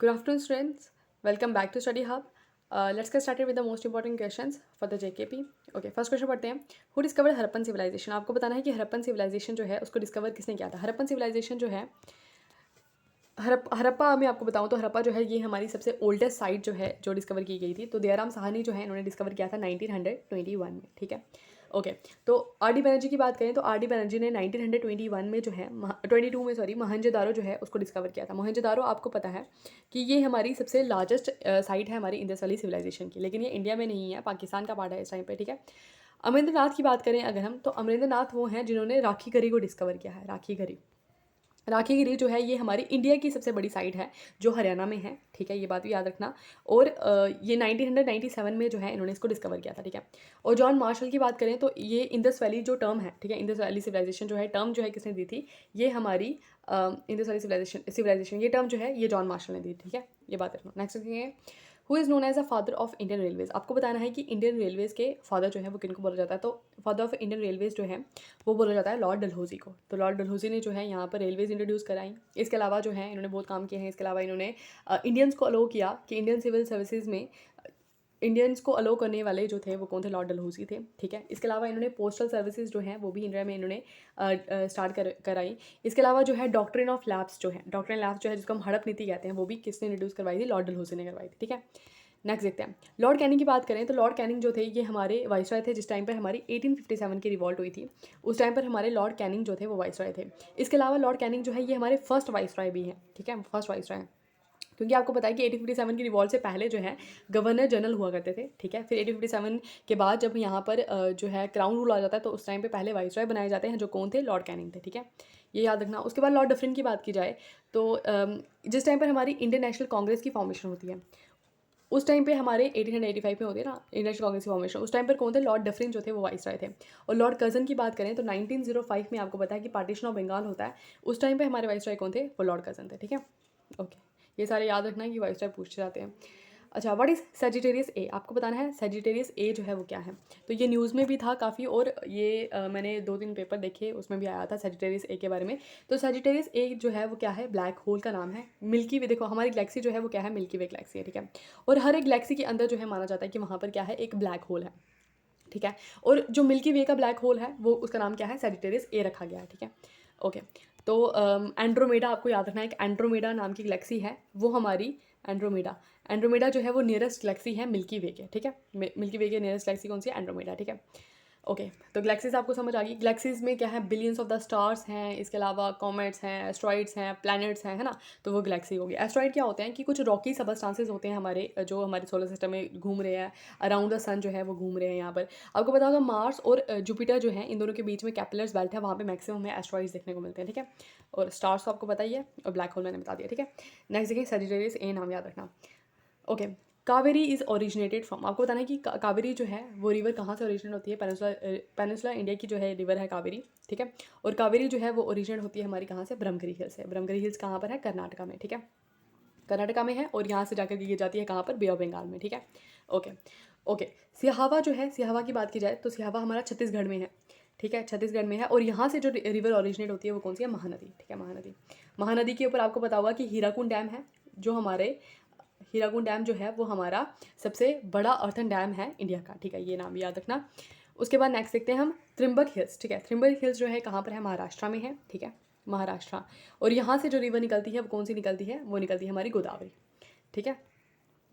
Good afternoon, students. Welcome back to Study Hub. Let's get started with the most important questions for the JKP. Okay, first question पढ़ते हैं. Who discovered Harappan civilization. आपको बताना है कि Harappan civilisation जो है उसको डिस्कवर किसने किया था. हरप्पन सिविलाइजेशन जो है हरप्पा में आपको बताऊं तो हरप्पा जो है ये हमारी सबसे ओल्डेस्ट साइट जो है जो डिस्कवर की गई थी. तो दयाराम साहनी जो है इन्होंने डिस्कवर किया था 1921 में. ठीक है. ओके. तो आर डी बनर्जी की बात करें तो आर डी बनर्जी ने 1921 में जो है 22 में सॉरी मोहनजोदारो जो है उसको डिस्कवर किया था. मोहनजोदारो आपको पता है कि ये हमारी सबसे लार्जेस्ट साइट है हमारी इंडस वैली सिविलाइजेशन की, लेकिन ये इंडिया में नहीं है, पाकिस्तान का पार्ट है इस टाइम पे. ठीक है. अमरिंद्रनाथ की बात करें अगर हम तो अमरिंद्रनाथ वो हैं जिन्होंने राखी गढ़ी को डिस्कवर किया है. राखी गिरी जो है ये हमारी इंडिया की सबसे बड़ी साइट है जो हरियाणा में है. ठीक है, ये बात भी याद रखना. और ये 1997 में जो है इन्होंने इसको डिस्कवर किया था. ठीक है. और जॉन मार्शल की बात करें तो ये इंडस वैली जो टर्म है, ठीक है, इंडस वैली सिविलाइजेशन जो है टर्म जो है किसने दी थी, ये हमारी इंडस वैली सिविलाइजेशन ये टर्म जो है ये जॉन मार्शल ने दी. ठीक है, ये बात रखना. नेक्स्ट देखेंगे who is known as a father of Indian railways. आपको बताना है कि इंडियन रेलवेज के फादर जो है वो किनको बोला जाता है. तो फादर ऑफ इंडियन रेलवेज जो है वो बोला जाता है लॉर्ड डलहौजी को. तो लॉर्ड डलहौजी ने जो है यहाँ पर रेलवेज इंट्रोड्यूस कराई. इसके अलावा जो है इन्होंने बहुत काम किए हैं. इसके अलावा इन्होंने इंडियंस को अलो किया कि इंडियन सिविल सर्विसेज में इंडियंस को अलो करने वाले जो थे वो कौन थे, लॉर्ड डलहौजी थे. ठीक है. इसके अलावा इन्होंने पोस्टल सर्विसेज जो हैं वो भी इंडिया में इन्होंने स्टार्ट कराई. इसके अलावा जो है डॉक्ट्रिन ऑफ लैब्स जो है, डॉक्ट्रिन लैब्स जो है जिसको हम हड़प नीति कहते हैं, वो भी किसने इंट्रोड्यूस करवाई थी, लॉर्ड डलहौजी ने करवाई थी. ठीक है. नेक्स्ट देखते हैं लॉर्ड कैनिंग की बात करें तो लॉर्ड कैनिंग जो थे ये हमारे वाइसराय थे जिस टाइम पर हमारी 1857 की रिवॉल्ट हुई थी. उस टाइम पर हमारे लॉर्ड कैनिंग जो थे वो वाइसराय थे. इसके अलावा लॉर्ड कैनिंग जो है ये हमारे फर्स्ट वाइसराय भी हैं. ठीक है, फर्स्ट वाइसराय हैं क्योंकि आपको पता है कि 1857 की रिवॉल्ट से पहले जो है गवर्नर जनरल हुआ करते थे. ठीक है. फिर 1857 के बाद जब यहाँ पर जो है क्राउन रूल आ जाता है तो उस टाइम पे पहले वाइसराय बनाए जाते हैं जो कौन थे, लॉर्ड कैनिंग थे. ठीक है, ये याद रखना. उसके बाद लॉर्ड डफरिन की बात की जाए तो जिस टाइम पर हमारी इंडियन नेशनल कांग्रेस की फॉर्मेशन होती है उस टाइम पे हमारे 1885 में होते हैं ना इंडियन नेशनल कांग्रेस की फॉर्मेशन, उस टाइम पर कौन थे, लॉर्ड डफरिन जो थे वो वाइसराय थे. और लॉर्ड कर्जन की बात करें तो 1905 में आपको पता है कि पार्टीशन ऑफ बंगाल होता है, उस टाइम पे हमारे वाइसराय कौन थे, वो लॉर्ड कर्जन थे. ठीक है. ओके, ये सारे याद रखना है कि वाइसराय पूछे जाते हैं. अच्छा, व्हाट इज़ सेजिटेरियस ए. आपको बताना है सेजिटेरियस ए जो है वो क्या है. तो ये न्यूज़ में भी था काफ़ी और ये मैंने 2-3 पेपर देखे उसमें भी आया था सेजिटेरियस ए के बारे में. तो सेजिटेरियस ए जो है वो क्या है, ब्लैक होल का नाम है. मिल्की वे, देखो हमारी गैलेक्सी जो है वो क्या है, मिल्की वे गैलेक्सी है. ठीक है. और हर एक गैलेक्सी के अंदर जो है माना जाता है कि वहाँ पर क्या है, एक ब्लैक होल है. ठीक है. और जो मिल्की वे का ब्लैक होल है वो उसका नाम क्या है, सेजिटेरियस ए रखा गया है. ठीक है. ओके. तो एंड्रोमेडा आपको याद रखना है, एक एंड्रोमेडा नाम की गैलेक्सी है वो हमारी एंड्रोमेडा. एंड्रोमेडा जो है वो नियरेस्ट गैलेक्सी है मिल्की वे के. ठीक है. मिल्की वे के नियरेस्ट गैलेक्सी कौन सी है, एंड्रोमेडा. ठीक है. ओके. तो गैलेक्सीज आपको समझ आ गई. गैलेक्सीज में क्या है, बिलियंस ऑफ द स्टार्स हैं, इसके अलावा कॉमेट्स हैं, एस्ट्रॉइड्स हैं, प्लैनेट्स हैं, है ना. तो वो गैलेक्सी होगी. एस्ट्रॉइड क्या होते हैं कि कुछ रॉकी सबस्टांसेस होते हैं हमारे जो हमारे सोलर सिस्टम में घूम रहे हैं, अराउंड द सन जो है वो घूम रहे हैं यहाँ पर. आपको पता होगा मार्स और जुपिटर जो है इन दोनों के बीच में कैपिलर्स बेल्ट है, वहाँ पे मैक्सिमम में एस्ट्रॉइड्स देखने को मिलते हैं. ठीक है. और स्टार्स तो आपको पता ही है और ब्लैक होल मैंने बता दिया. ठीक है. नेक्स्ट देखिए सेजिटेरियस ए नाम याद रखना. Okay. Kaveri is originated from. आपको बताना है कि कावेरी जो है वो रिवर कहाँ से ओरिजिनेट होती है. पेनिनसुला इंडिया की जो है रिवर है कावेरी. ठीक है. और कावेरी जो है वो ओरिजिनेट होती है हमारी कहाँ से, ब्रह्मगिरी हिल्स से. ब्रह्मगिरी हिल्स कहाँ पर है, कर्नाटका में. ठीक है, कर्नाटका में है. और यहाँ से जाकर गिर जाती है कहाँ पर, बे ऑफ बंगाल में. ठीक है. ओके. ओके. सिहावा जो है, सिहावा की बात की जाए तो सिहावा हमारा छत्तीसगढ़ में है. ठीक है, छत्तीसगढ़ में है. और यहाँ से जो रिवर ओरिजिनेट होती है वो कौन सी है, महानदी. ठीक है, महानदी. महानदी के ऊपर आपको पता होगा कि हीराकुंड डैम है जो हमारे, हीराकुंड डैम जो है वो हमारा सबसे बड़ा अर्थन डैम है इंडिया का. ठीक है, ये नाम याद रखना. उसके बाद नेक्स्ट देखते हैं हम त्रिम्बक हिल्स. ठीक है, त्रिम्बक हिल्स जो है कहाँ पर है, महाराष्ट्र में है. ठीक है, महाराष्ट्र. और यहाँ से जो रिवर निकलती है वो कौन सी निकलती है, वो निकलती है हमारी गोदावरी. ठीक है,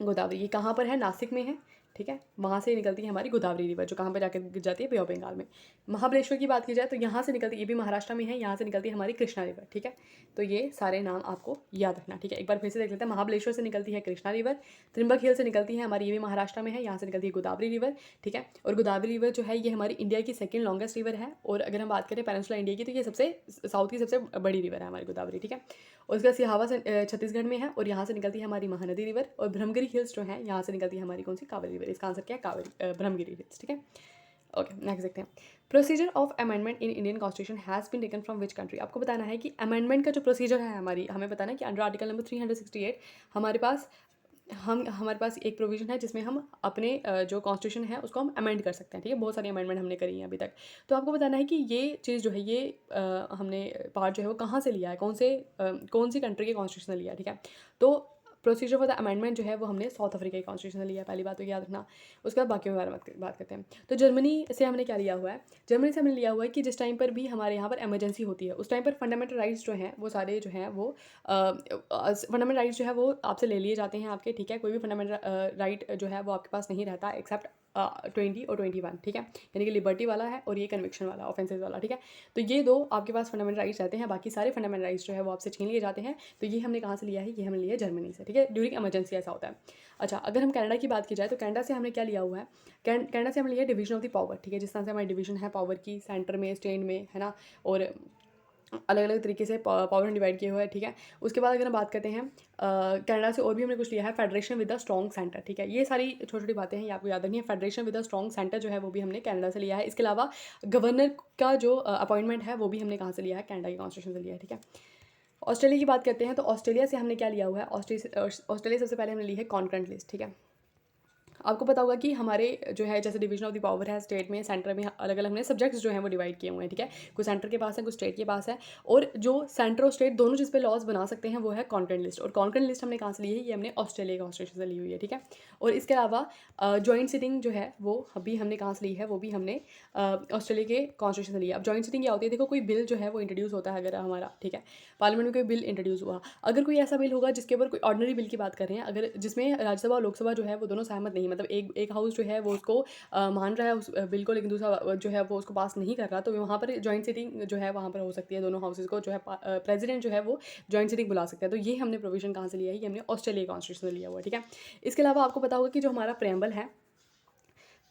गोदावरी. ये कहाँ पर है, नासिक में है. ठीक है, वहाँ से निकलती है हमारी गोदावरी रिवर जो कहाँ पर जाकर गिर जाती है, बे ऑफ बंगाल में. महाबलेश्वर की बात की जाए तो यहाँ से निकलती, ये भी महाराष्ट्र में है, यहाँ से निकलती है हमारी कृष्णा रिवर. ठीक है. तो ये सारे नाम आपको याद रखना. ठीक है, एक बार फिर से देख लेते हैं. महाबलेश्वर से निकलती है कृष्णा रिवर, त्रिम्बक हिल से निकलती है हमारी, ये भी महाराष्ट्र में है, यहाँ से निकलती है गोदावरी रिवर. ठीक है. और गोदावरी रिवर जो है ये हमारी इंडिया की सेकंड लॉन्गेस्ट रिवर है. और अगर हम बात करें पेनिनसुला इंडिया की तो ये सबसे साउथ की सबसे बड़ी रिवर है हमारी गोदावरी. ठीक है. और इसका सिहावा से छत्तीसगढ़ में है और यहाँ से निकलती है हमारी महानदी रिवर. और ब्रह्मगिरी हिल्स जो है यहाँ से निकलती है हमारी कौन सी, कावेरी रिवर. इसका आंसर क्या है, कावेरी, ब्रह्मगिरी हिल्स. ठीक है. ओके. नेक्स्ट देखते हैं procedure of amendment in Indian constitution has been taken from which country. आपको बताना है कि अमेंडमेंट का जो प्रोसीजर है हमारी, हमें बताना है कि अंडर आर्टिकल नंबर 368 हमारे पास एक प्रोविजन है जिसमें हम अपने जो कॉन्स्टिट्यूशन है उसको हम अमेंड कर सकते हैं. ठीक है, बहुत सारी अमेंडमेंट हमने करी है अभी तक. तो आपको बताना है कि ये चीज़ जो है ये हमने पार्ट जो है वो कहाँ से लिया है, कौन सी कंट्री के कॉन्स्टिट्यूशन ने लिया है. ठीक है. तो प्रोसीजर फॉर द अमेंडमेंट जो है वो हमने साउथ अफ्रीका की कॉन्स्टिट्यूशन से लिया है, पहली बात तो याद रखना। उसके बाद बाकी के बारे में बात करते हैं। तो जर्मनी से हमने क्या लिया हुआ है, जर्मनी से हमने लिया हुआ है कि जिस टाइम पर भी हमारे यहाँ पर इमरजेंसी होती है उस टाइम पर फंडामेंटल राइट्स जो हैं वो सारे जो हैं वो फंडामेंटल राइट्स जो है वो आपसे ले लिए जाते हैं आपके, ठीक है। कोई भी फंडामेंटल राइट जो है वो आपके पास नहीं रहता एक्सेप्ट 20 और 21, ठीक है। यानी कि लिबर्टी वाला है और ये कन्विक्शन वाला, ऑफेंसेस वाला, ठीक है। तो ये दो आपके पास फंडामेंटल राइट्स रहते हैं, बाकी सारे फंडामेंटल राइट्स जो है वो आपसे छीन लिए जाते हैं। तो ये हमने कहाँ से लिया है, ये हमने लिया है जर्मनी से, ठीक है। ड्यूरिंग इमरजेंसी ऐसा होता है। अच्छा, अगर हम कनाडा की बात की जाए तो कनाडा से हमने क्या लिया हुआ है, कनाडा से हमने लिया है डिवीजन ऑफ द पावर, ठीक है। जिस तरह से हमारी डिवीजन है पावर की, सेंटर में, स्टेट में, है ना, और अलग अलग तरीके से पावर में डिवाइड किए हुए हैं, ठीक है। उसके बाद अगर हम बात करते हैं कनाडा से और भी हमने कुछ लिया है, federation with a strong centre, ठीक है। ये सारी छोटी छोटी बातें हैं, ये आपको याद रखनी है। Federation with a strong centre जो है वो भी हमने कनाडा से लिया है। इसके अलावा गवर्नर का जो अपॉइंटमेंट है वो भी हमने कहाँ से लिया है, कनाडा की कॉन्स्टिट्यूशन से लिया है, ठीक है। ऑस्ट्रेलिया की बात करते हैं तो ऑस्ट्रेलिया से हमने क्या लिया हुआ है, ऑस्ट्रेलिया सबसे पहले हमने ली है कॉन्करेंट लिस्ट, ठीक है। आपको पता होगा कि हमारे जो है जैसे डिवीजन ऑफ द पावर है स्टेट में, सेंटर में, अलग अलग हमने सब्जेक्ट्स जो हैं वो डिवाइड किए हुए हैं, ठीक है। कुछ सेंटर के पास है, कुछ स्टेट के पास है, और जो सेंटर और स्टेट दोनों जिस पे लॉज बना सकते हैं वो है कॉन्करेंट लिस्ट। और कॉन्करेंट लिस्ट हमने कहाँ से ली है, ये हमने ऑस्ट्रेलिया कॉन्स्टिट्यूशन से ली हुई है, ठीक है। और इसके अलावा जॉइंट सिटिंग जो है वो अभी हमने कहाँ से ली है, वो भी हमने ऑस्ट्रेलिया के कॉन्स्टिट्यूशन से लिया। अब जॉइंट सिटिंग क्या होती है, देखो कोई बिल जो है वो इंट्रोड्यूस होता है अगर हमारा, ठीक है, पार्लियामेंट में कोई बिल इंट्रोड्यूस हुआ, अगर कोई ऐसा बिल होगा जिसके ऊपर कोई ऑर्डिनरी बिल की बात कर रहे हैं, अगर जिसमें राज्यसभा और लोकसभा जो है वो दोनों सहमत नहीं, मतलब एक हाउस जो है वो उसको मान रहा है उस बिल को, लेकिन दूसरा जो है वो उसको पास नहीं कर रहा, तो वहाँ पर जॉइंट सिटिंग जो है वहाँ पर हो सकती है। दोनों हाउसेज को जो है प्रेसिडेंट जो है वो जॉइंट सिटिंग बुला सकता है। तो ये हमने प्रोविजन कहाँ से लिया है, ये हमने ऑस्ट्रेलिया कॉन्स्टिट्यूशन से लिया हुआ है, ठीक है। इसके अलावा आपको पता होगा कि जो हमारा प्रेम्बल है,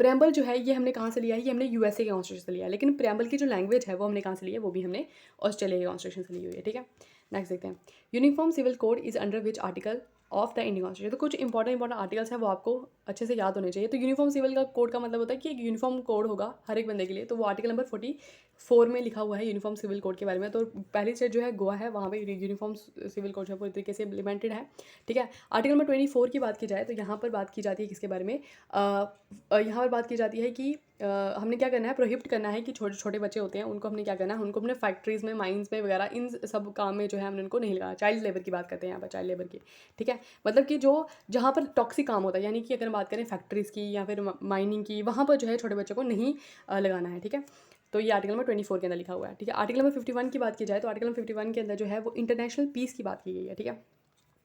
प्रेम्बल जो है ये हमने कहाँ से लिया है, ये हमने यूएसए के कॉन्स्टिट्यूशन से लिया है। लेकिन प्रेम्बल की जो लैंग्वेज है वो हमने कहाँ से लिया है, वो भी हमने ऑस्ट्रेलिया के कॉन्स्टिट्यूशन से ली हुई है, ठीक है। नेक्स्ट देखते हैं, uniform civil code is under which article of the Indian constitution. तो कुछ इंपॉर्टेंट आर्टिकल्स हैं वो आपको अच्छे से याद होने चाहिए। तो यूनिफॉर्म सिविल का कोड का मतलब होता है कि एक यूनिफॉर्म कोड होगा हर एक बंदे के लिए, तो वो आर्टिकल नंबर 44 में लिखा हुआ है यूनिफॉर्म सिविल कोड के बारे में। तो पहली स्टेट जो है गोवा है, वहाँ पे यूनिफॉर्म सिविल कोड जो है पूरी तरीके से इम्प्लीमेंटेड है, ठीक है। आर्टिकल नंबर 24 की बात की जाए तो यहाँ पर बात की जाती है किसके बारे में, यहाँ पर बात की जाती है कि हमने क्या करना है, प्रोहिबिट करना है कि छोटे छोटे बच्चे होते हैं उनको हमने क्या करना है, उनको अपने फैक्ट्रीज़ में, माइंस में वगैरह इन सब काम में जो है हमने उनको नहीं लगाना। चाइल्ड लेबर की बात करते हैं यहाँ पर, चाइल्ड लेबर की, ठीक है। मतलब कि जो जहाँ पर टॉक्सिक काम होता है, यानी कि अगर हम बात करें फैक्ट्रीज़ की या फिर माइनिंग की, वहाँ पर जो है छोटे बच्चों को नहीं लगाना है, ठीक है। तो ये आर्टिकल नंबर 24 के अंदर लिखा हुआ है, ठीक है। आर्टिकल नंबर 51 की बात की जाए तो आर्टिकल नंबर 51 के अंदर जो है वो इंटरनेशनल पीस की बात की गई है, ठीक है।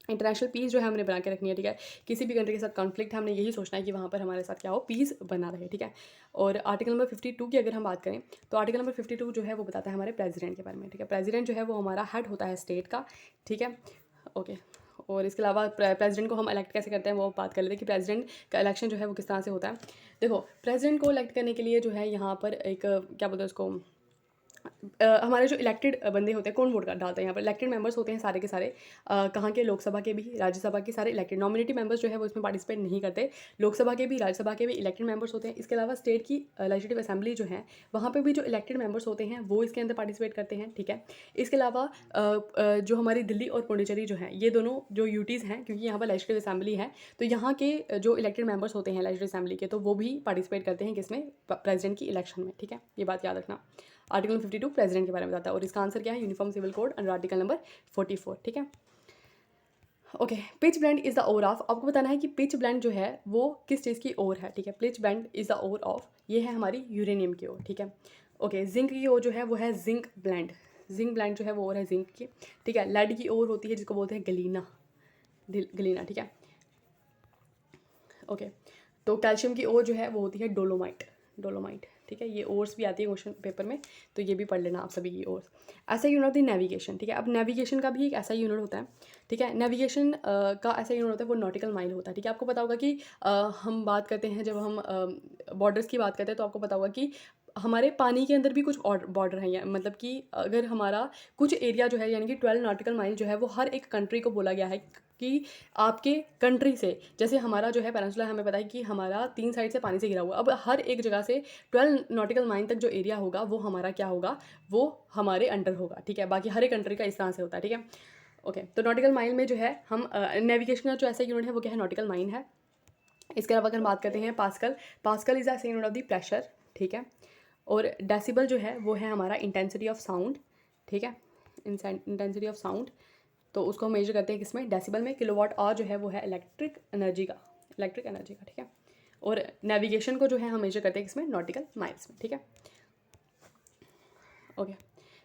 इंटरनेशनल पीस जो है हमने बना के रखनी है, ठीक है। किसी भी कंट्री के साथ कॉन्फ्लिक्ट है, हमने यही सोचना है कि वहाँ पर हमारे साथ क्या हो, पीस बना रहे, ठीक है। और आर्टिकल नंबर 52 की अगर हम बात करें तो आर्टिकल नंबर 52 जो है वो बताता है हमारे प्रेसिडेंट के बारे में, ठीक है। प्रेसिडेंट जो है वो हमारा हेड होता है स्टेट का, ठीक है, ओके। और इसके अलावा प्रेसिडेंट को हम इलेक्ट कैसे करते हैं वो बात कर लेते हैं कि प्रेसिडेंट का इलेक्शन जो है वो किस तरह से होता है। देखो, प्रेसिडेंट को इलेक्ट करने के लिए जो है यहाँ पर एक क्या बोलते हैं उसको, हमारे जो इलेक्टेड बंदे होते हैं, कौन वोट डालता है यहाँ पर, इलेक्टेड मेंबर्स होते हैं सारे के सारे, कहाँ के, लोकसभा के भी, राज्यसभा के सारे इलेक्टेड। नॉमिनेटिव मेंबर्स जो है वो इसमें पार्टिसिपेट नहीं करते, लोकसभा के भी, राज्यसभा के भी इलेक्टेड मेंबर्स होते हैं। इसके अलावा स्टेट की लेजिस्लेटिव असेंबली जो है वहाँ पर भी जो इलेक्टेड मेंबर्स होते हैं वो इसके अंदर पार्टिसिपेट करते हैं, ठीक है। इसके अलावा जो हमारी दिल्ली और पुडुचेरी जो है, ये दोनों जो यूटीज़ हैं, क्योंकि यहाँ पर लेजिस्लेटिव असेंबली है, तो यहाँ के जो इलेक्टेड मेंबर्स होते हैं लेजिस्लेटिव असेंबली के, तो वो भी पार्टिसिपेट करते हैं किसमें, प्रेसिडेंट की इलेक्शन में, ठीक है। ये बात याद रखना। आर्टिकल 52 प्रेसिडेंट के बारे में बताता है, और इसका आंसर क्या है, uniform civil code under article number 44, ठीक है। Okay, pitchblende is the ore of, आपको बताना है कि पिच ब्लेंड जो है वो किस चीज़ की ओर है, ठीक है। Pitchblende is the ore of, ये है हमारी यूरेनियम की ओर, ठीक है। ओके, जिंक की ओर जो है वो है जिंक ब्लेंड, जिंक ब्लेंड जो है वो और है जिंक की, ठीक है। लेड की ओर होती है जिसको बोलते हैं गलीना, गलीना, ठीक है। ओके, तो कैल्शियम की ओर जो है वो होती है डोलोमाइट, डोलोमाइट, ठीक है। ये ओर्स भी आती है क्वेश्चन पेपर में, तो ये भी पढ़ लेना आप सभी की ओर्स। ऐसा यूनिट होती है नेविगेशन, ठीक है। अब नेविगेशन का भी एक ऐसा यूनिट होता है, ठीक है। नेविगेशन का ऐसा यूनिट होता है वो नॉटिकल माइल होता है, ठीक है। आपको पता होगा कि हम बात करते हैं, जब हम बॉर्डर्स की बात करते हैं तो आपको पता होगा कि हमारे पानी के अंदर भी कुछ बॉर्डर हैं, मतलब कि अगर हमारा कुछ एरिया जो है, यानी कि 12 नॉटिकल माइल जो है वो हर एक कंट्री को बोला गया है कि आपके कंट्री से, जैसे हमारा जो है पेनिनसुला, हमें पता है कि हमारा 3 साइड से पानी से घिरा हुआ, अब हर एक जगह से 12 नॉटिकल माइल तक जो एरिया होगा वो हमारा क्या होगा, वो हमारे अंडर होगा, ठीक है। बाकी हर एक कंट्री का इस तरह से होता है, ठीक है। ओके, तो नॉटिकल माइल में जो है हम नेविगेशन का जो ऐसा यूनिट है वो क्या है, नॉटिकल माइल है। इसके अलावा अगर बात करते हैं pascal, pascal is the unit of the pressure, ठीक है। और डेसिबल जो है वो है हमारा इंटेंसिटी ऑफ साउंड, ठीक है, इंटेंसिटी ऑफ साउंड। तो उसको हम मेजर करते हैं किसमें, डेसिबल में। किलोवाट आवर जो है वो है इलेक्ट्रिक एनर्जी का, ठीक है। और नेविगेशन को जो है हम मेजर करते हैं किसमें, नॉटिकल माइल्स में, ठीक है। ओके,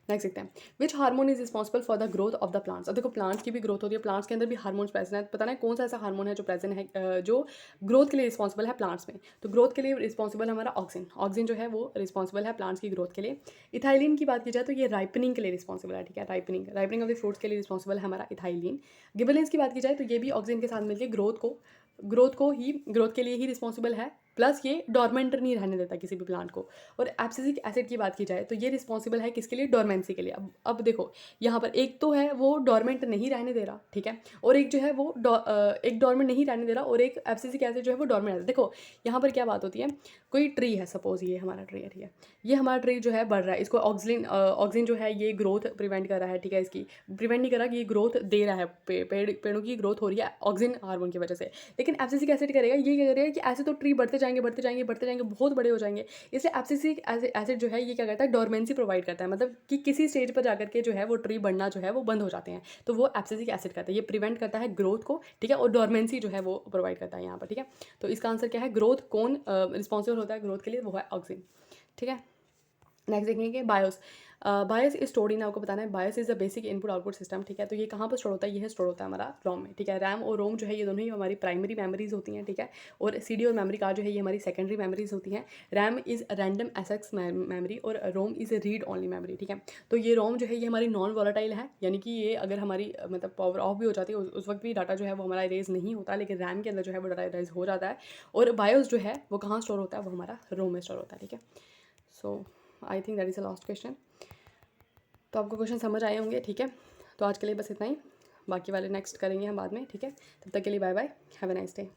नेक्स्ट देखते हैं, which hormone is responsible for the growth of the plants. अब देखो प्लांट्स की भी ग्रोथ होती है, प्लांट्स के अंदर भी हार्मोन्स प्रेजेंट है, पता नहीं कौन सा ऐसा हार्मोन है जो प्रेजेंट है जो ग्रोथ के लिए रिस्पॉन्सिबल है प्लांट्स में। तो ग्रोथ के लिए रिस्पॉन्सिबल है हमारा ऑक्सीजन, ऑक्सीजन जो है वो रिस्पॉन्सिबल है प्लांट्स की ग्रोथ के लिए। इथाइलिन की बात की जाए तो ये राइपनिंग के लिए रिस्पॉन्सिबल है, ठीक है, राइपनिंग ऑफ द फ्रूट्स के लिए रिस्पॉन्सिबल है हमारा इथाइलिन। गिबरेलिंस की बात की जाए तो ये भी ऑक्सीजन के साथ मिलकर ग्रोथ के लिए ही रिस्पॉन्सिबल है, प्लस ये डोरमेंट नहीं रहने देता किसी भी प्लांट को। और एब्सिसिक एसिड की बात की जाए तो ये रिस्पॉन्सिबल है किसके लिए, डोरमेंसी के लिए। अब देखो यहाँ पर एक तो है वो डोरमेंट नहीं रहने दे रहा, ठीक है, और एक जो है वो एक डोरमेंट नहीं रहने दे रहा और एक एब्सिसिक एसिड जो है वो डोरमेंट रहता है। देखो यहाँ पर क्या बात होती है, कोई ट्री है, सपोज ये हमारा ट्री है, ठीक है, ये हमारा ट्री जो है बढ़ रहा है, इसको ऑक्सीजन जो है ये ग्रोथ प्रिवेंट कर रहा है, ठीक है, इसकी प्रिवेंट नहीं कर रहा कि ये ग्रोथ दे रहा है, पेड़ों की ग्रोथ हो रही है ऑक्सीजन हार्मोन की वजह से। लेकिन एब्सिसिक एसिड करेगा, ये क्या करेगा कि ऐसे तो ट्री बढ़ते जाएंगे बहुत बड़े हो जाएंगे। इसलिए एब्सिसिक एसिड जो है ये क्या करता है, डोरमेंसी प्रोवाइड करता है, मतलब कि किसी स्टेज पर जाकर के जो है वो ट्री बढ़ना जो है वो बंद हो जाते हैं, तो वो एब्सिसिक एसिड करता है, ये प्रिवेंट करता है ग्रोथ को, ठीक है, और डोरमेंसी जो है वो प्रोवाइड करता है यहाँ पर, ठीक है। तो इसका आंसर क्या है, ग्रोथ कौन रिस्पॉन्सिबल होता है ग्रोथ के लिए, वो है ऑक्सीजन, ठीक है। नेक्स्ट देखेंगे BIOS. Bias is stored in, आपको बताना है बायस is the basic input output system, ठीक है। तो ये कहाँ पर स्टोर होता है, ये स्टोर होता है हमारा रोम में, ठीक है। रैम और रोम जो है ये दोनों ही हमारी प्राइमरी मेमोरीज होती हैं, ठीक है, और CD और मेमोरी कार्ड जो है ये हमारी सेकेंडरी मेमोरीज होती हैं। RAM is random access memory और ROM is read only memory, ठीक है। तो ये रोम जो है ये हमारी नॉन वॉलेटाइल है, यानी कि ये अगर हमारी मतलब पावर ऑफ भी हो जाती है उस वक्त भी डाटा जो है वो हमारा इरेज नहीं होता, लेकिन रैम के अंदर जो है वो डाटा इरेज हो जाता है। और बायोस जो है वो कहाँ स्टोर होता है, वो हमारा रोम में स्टोर होता है, ठीक है। So I think that is the last question. तो आपको क्वेश्चन समझ आए होंगे, ठीक है। तो आज के लिए बस इतना ही, बाकी वाले नेक्स्ट करेंगे हम बाद में, ठीक है। तब तक के लिए bye bye, have a nice day.